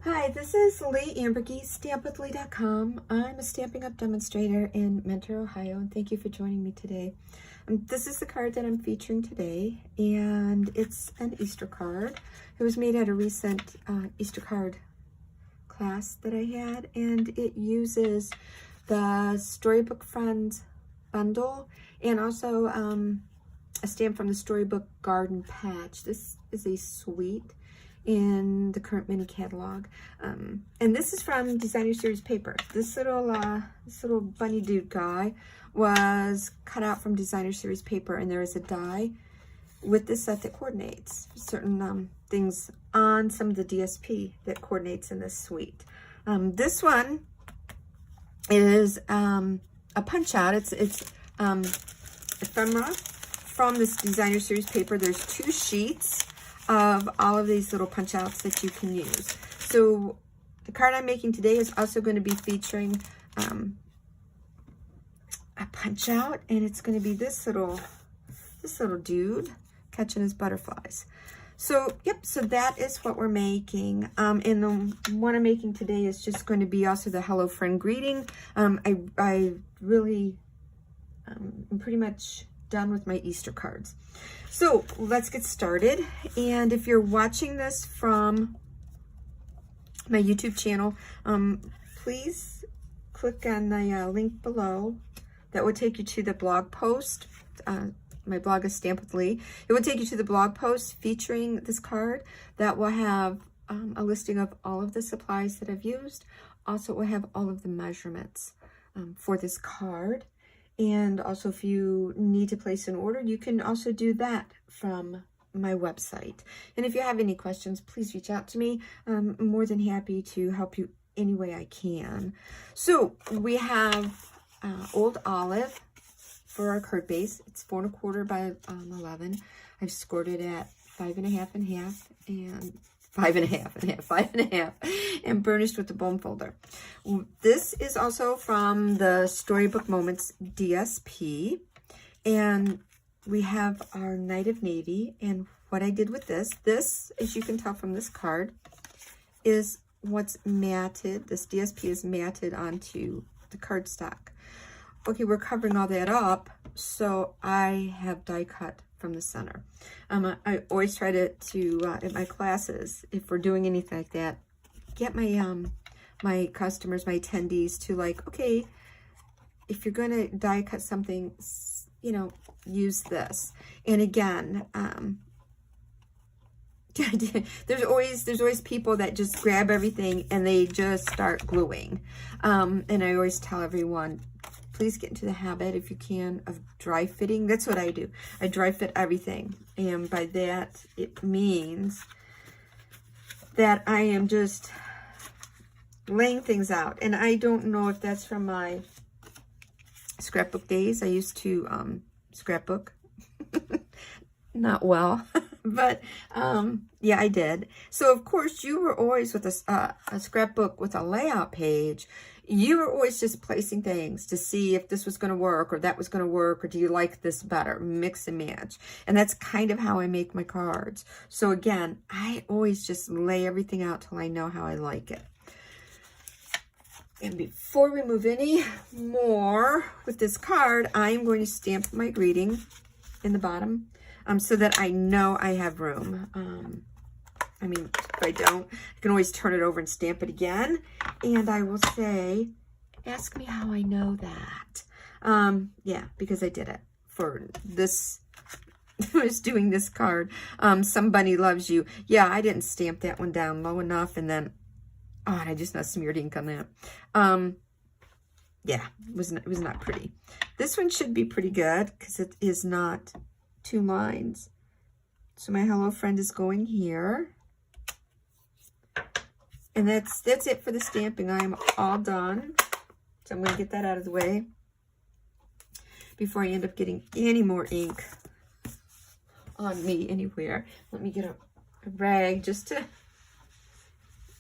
Hi, this is Leigh Ambergy, stampwithleigh.com. I'm a Stampin' Up! Demonstrator in Mentor, Ohio, and thank you for joining me today. This is the card that I'm featuring today, and it's an Easter card. It was made at a recent Easter card class that I had, and it uses the Storybook Friends bundle and also a stamp from the Storybook Garden Patch. This is a suite in the current mini catalog, and this is from Designer Series paper. This little bunny dude guy was cut out from Designer Series paper, and there is a die with this set that coordinates certain things on some of the DSP that coordinates in this suite. This one is a punch out. It's ephemera from this Designer Series paper. There's 2 sheets of all of these little punch outs that you can use. So the card I'm making today is also going to be featuring a punch out, and it's going to be this little dude catching his butterflies. So yep, so that is what we're making. And the one I'm making today is just going to be also the Hello Friend greeting. I really I'm pretty much done with my Easter cards. So let's get started. And if you're watching this from my YouTube channel, please click on the link below. That will take you to the blog post. My blog is Stamp with Leigh. It will take you to the blog post featuring this card. That will have a listing of all of the supplies that I've used. Also, it will have all of the measurements for this card. And also, if you need to place an order, you can also do that from my website. And if you have any questions, please reach out to me. I'm more than happy to help you any way I can. So we have Old Olive for our card base. It's 4 1/4 by 11. I've scored it at 5 1/2 and half, and 5 1/2 and half, 5 1/2, and burnished with the bone folder. This is also from the Storybook Moments DSP, and we have our Night of Navy. And what I did with this, as you can tell from this card, is what's matted. This DSP is matted onto the cardstock. Okay, we're covering all that up, so I have die cut from the center. I always try to at my classes, if we're doing anything like that, get my my customers, my attendees to, like, okay, if you're going to die cut something, you know, use this. And again, there's always people that just grab everything and they just start gluing. And I always tell everyone, please get into the habit, if you can, of dry fitting. That's what I do. I dry fit everything. And by that, it means that I am just laying things out. And I don't know if that's from my scrapbook days. I used to scrapbook. Not well. But yeah, I did. So of course you were always with a scrapbook with a layout page. You were always just placing things to see if this was going to work or that was going to work, or do you like this better? Mix and match. And that's kind of how I make my cards. So again, I always just lay everything out till I know how I like it. And before we move any more with this card, I'm going to stamp my greeting in the bottom, so that I know I have room. I mean, if I don't, I can always turn it over and stamp it again. And I will say, ask me how I know that. Yeah, because I did it for this. I was doing this card. Somebody Loves You. Yeah, I didn't stamp that one down low enough, and then, oh, and I just not smeared ink on that. Yeah, it was not pretty. This one should be pretty good because it is not 2 lines. So my Hello Friend is going here. And that's it for the stamping. I am all done. So I'm going to get that out of the way before I end up getting any more ink on me anywhere. Let me get a rag just to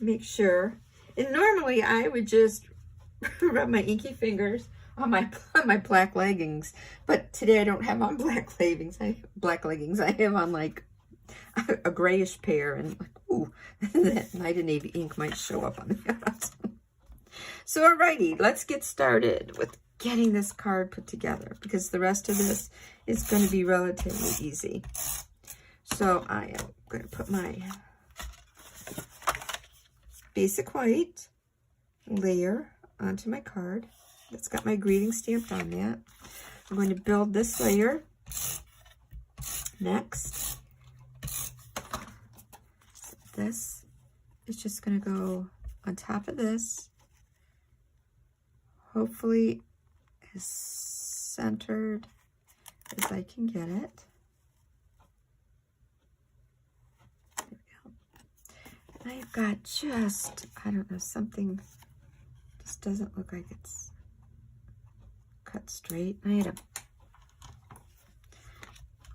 make sure. And normally I would just rub my inky fingers on my black leggings, but today I don't have on black leggings. I have on like a grayish pair, and like, Ooh, that Night of Navy ink might show up on that. So, alrighty, let's get started with getting this card put together, because the rest of this is going to be relatively easy. So, I am going to put my basic white layer onto my card. It's got my greeting stamped on that. I'm going to build this layer next. This is just going to go on top of this, hopefully as centered as I can get it. There we go. And I've got just, I don't know, something just doesn't look like it's cut straight. I had a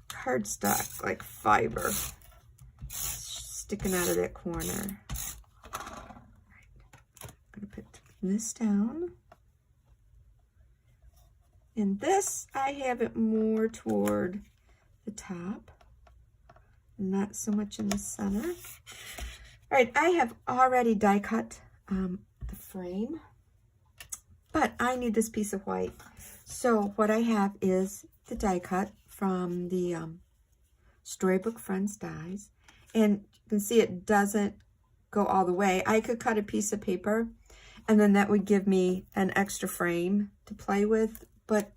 cardstock like fiber sticking out of that corner. Right. I'm going to put this down. And this, I have it more toward the top, not so much in the center. All right, I have already die cut the frame, but I need this piece of white. So what I have is the die cut from the Storybook Friends dies. And you can see it doesn't go all the way. I could cut a piece of paper, and then that would give me an extra frame to play with, but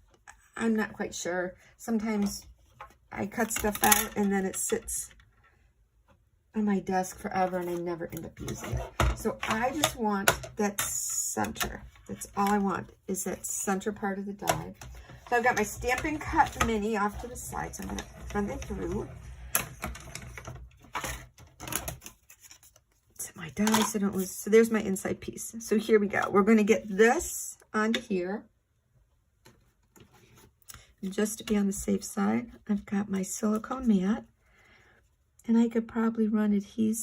I'm not quite sure. Sometimes I cut stuff out and then it sits on my desk forever and I never end up using it. So I just want that center. That's all I want, is that center part of the die. So I've got my Stampin' Cut Mini off to the side, so I'm going to run it through. It's my die so don't lose. So there's my inside piece. So here we go. We're going to get this onto here. And just to be on the safe side, I've got my silicone mat. And I could probably run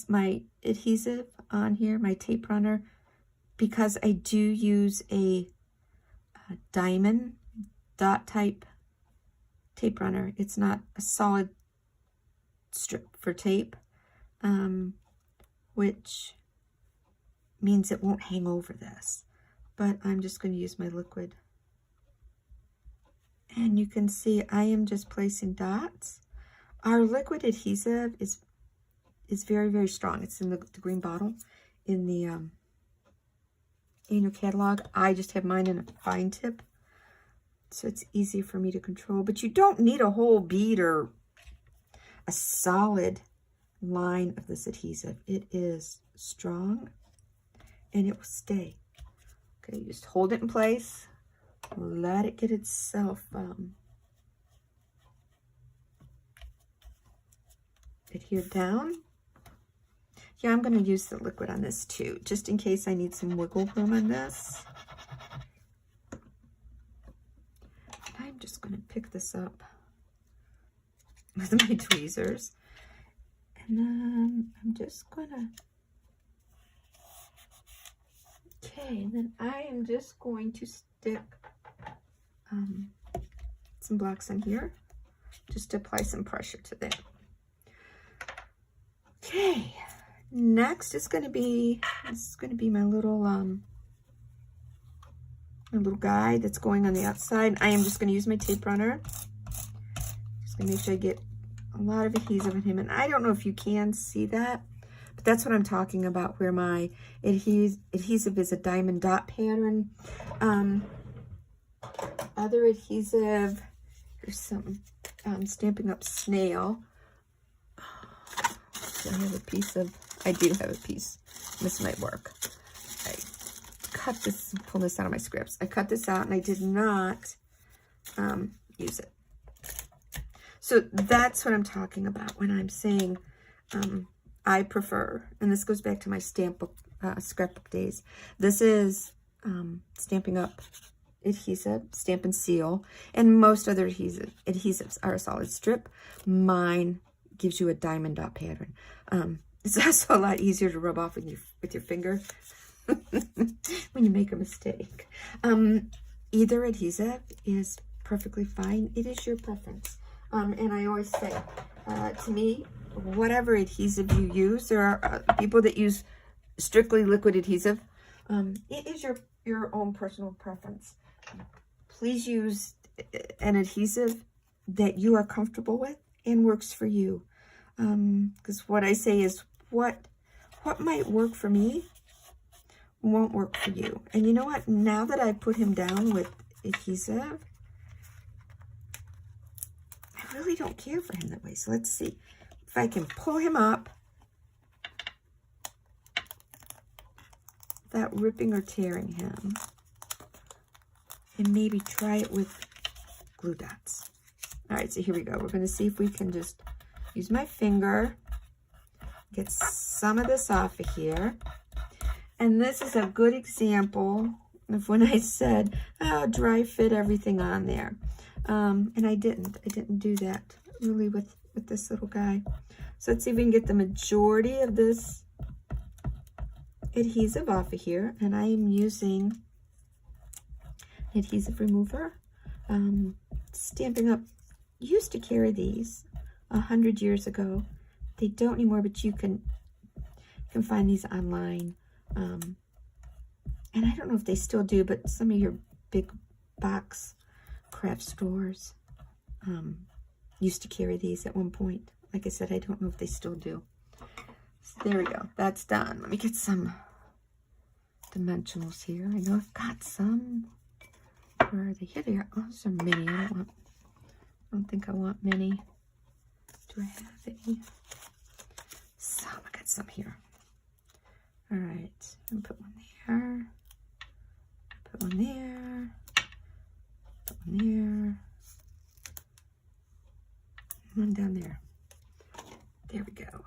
my adhesive on here, my tape runner, because I do use a diamond dot type tape runner. It's not a solid strip for tape, which means it won't hang over this. But I'm just going to use my liquid. And you can see I am just placing dots. Our liquid adhesive is very, very strong. It's in the green bottle in the annual catalog. I just have mine in a fine tip, so it's easy for me to control. But you don't need a whole bead or a solid line of this adhesive. It is strong and it will stay. Okay, just hold it in place. Let it get itself adhered down. Yeah, I'm going to use the liquid on this too, just in case I need some wiggle room on this. I'm just going to pick this up with my tweezers. And then I'm just going to... Okay, and then I am just going to stick some blocks in here, just to apply some pressure to that. Okay, next is going to be my little guide that's going on the outside. I am just going to use my tape runner. Just going to make sure I get a lot of adhesive in him, and I don't know if you can see that, but that's what I'm talking about, where my adhesive is a diamond dot pattern. Other adhesive, here's some Stampin' Up! Snail. So I do have a piece. This might work. I cut this, pull this out of my scripts. I cut this out and I did not use it. So that's what I'm talking about when I'm saying I prefer, and this goes back to my scrapbook days. This is Stampin' Up! Adhesive, Stampin' Seal, and most other adhesives are a solid strip. Mine gives you a diamond dot pattern. It's also a lot easier to rub off with your finger when you make a mistake. Either adhesive is perfectly fine. It is your preference. And I always say, to me, whatever adhesive you use, there are people that use strictly liquid adhesive. It is your own personal preference. Please use an adhesive that you are comfortable with and works for you. Because what I say is what might work for me won't work for you. And you know what? Now that I put him down with adhesive, I really don't care for him that way. So let's see if I can pull him up without ripping or tearing him. And maybe try it with glue dots. All right, so here we go. We're going to see if we can just use my finger, get some of this off of here. And this is a good example of when I said, oh, dry fit everything on there. And I didn't do that really with this little guy. So let's see if we can get the majority of this adhesive off of here. And I am using adhesive remover. Stampin' Up! Used to carry these 100 years ago. They don't anymore, but you can find these online. And I don't know if they still do, but some of your big box craft stores used to carry these at one point. Like I said, I don't know if they still do. So there we go. That's done. Let me get some dimensionals here. I know I've got some. Where are they? Here they are. Oh, those are mini. I don't think I want mini. Do I have any? Some. I got some here. All right. I'm gonna put one there. Put one there. Put one there. One down there. There we go.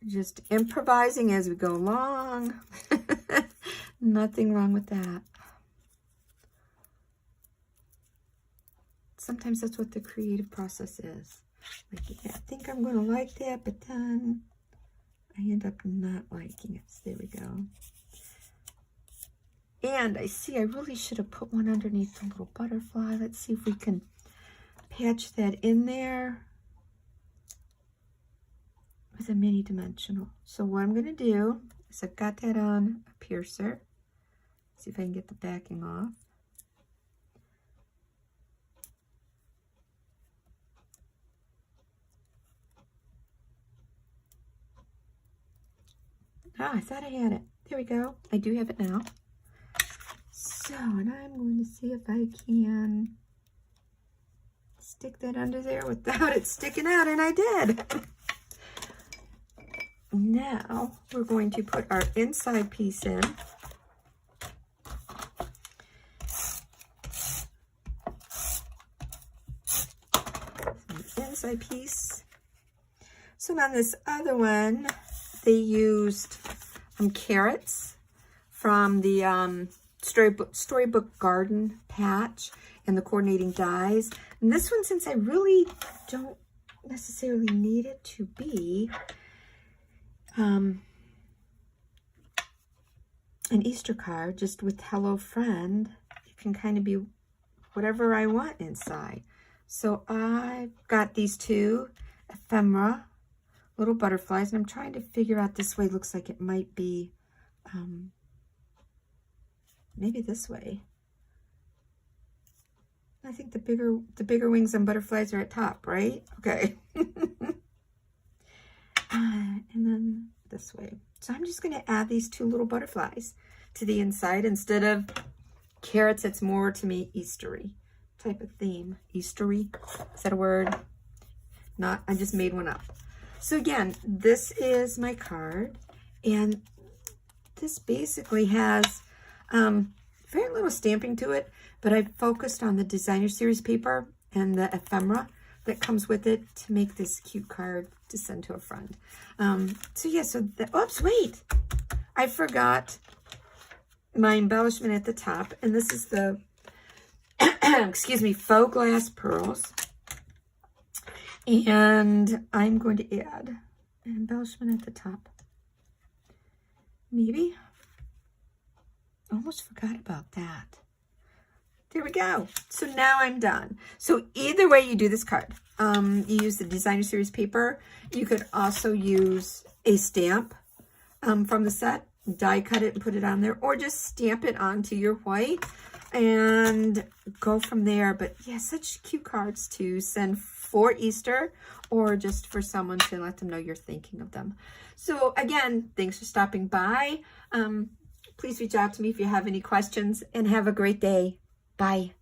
Just improvising as we go along. Nothing wrong with that. Sometimes that's what the creative process is. Like, yeah, I think I'm going to like that, but then I end up not liking it. So there we go. And I see I really should have put one underneath the little butterfly. Let's see if we can patch that in there with a mini dimensional. So what I'm going to do is I've got that on a piercer. See if I can get the backing off. Ah, I thought I had it. There we go. I do have it now. So, and I'm going to see if I can stick that under there without it sticking out, and I did. Now, we're going to put our inside piece in. Inside piece. So on this other one, they used carrots from the Storybook Garden patch and the coordinating dies. And this one, since I really don't necessarily need it to be an Easter card, just with Hello Friend, it can kind of be whatever I want inside. So I've got these two ephemera, little butterflies, and I'm trying to figure out this way. Looks like it might be maybe this way. I think the bigger wings on butterflies are at top, right? Okay. And then this way. So I'm just going to add these two little butterflies to the inside instead of carrots. It's more to me Eastery type of theme. Eastery, is that a word? Not, I just made one up. So again, this is my card, and this basically has very little stamping to it, but I focused on the designer series paper and the ephemera that comes with it to make this cute card to send to a friend. So yeah, so oops, wait, I forgot my embellishment at the top, and this is the excuse me, faux glass pearls. And I'm going to add an embellishment at the top. Maybe. Almost forgot about that. There we go. So now I'm done. So either way you do this card, you use the Designer Series paper. You could also use a stamp from the set, die cut it and put it on there, or just stamp it onto your white and go from there. But yeah, such cute cards to send for Easter or just for someone to let them know you're thinking of them. So again, thanks for stopping by. Please reach out to me if you have any questions, and have a great day. Bye.